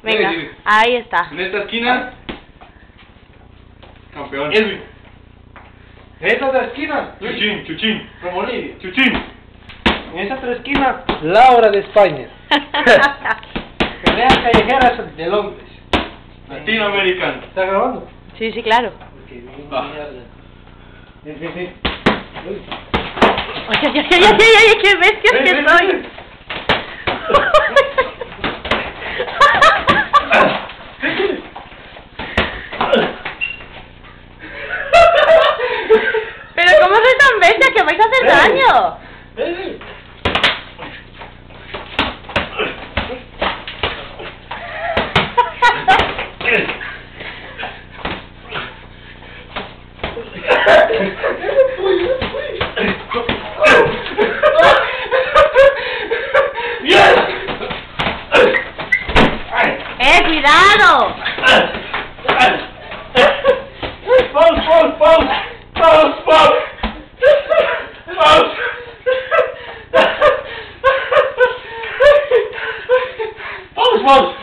Venga, Dime. ahí está. En esta esquina, campeón. Edwin. En esta otra esquina, Chuchín, Chuchín, Romolini. Chuchín. En esta otra esquina, Laura de España. Peleas callejeras de Londres. Latinoamericano. ¿Está grabando? Sí, sí, claro. Ah. Sí, sí, sí. Uy. Oye, qué bestias Ven, que ven, soy. ven. Pero ¿cómo soy tan bestia que vais a hacer daño? Ven, ven. ¡Cuidado! Vamos.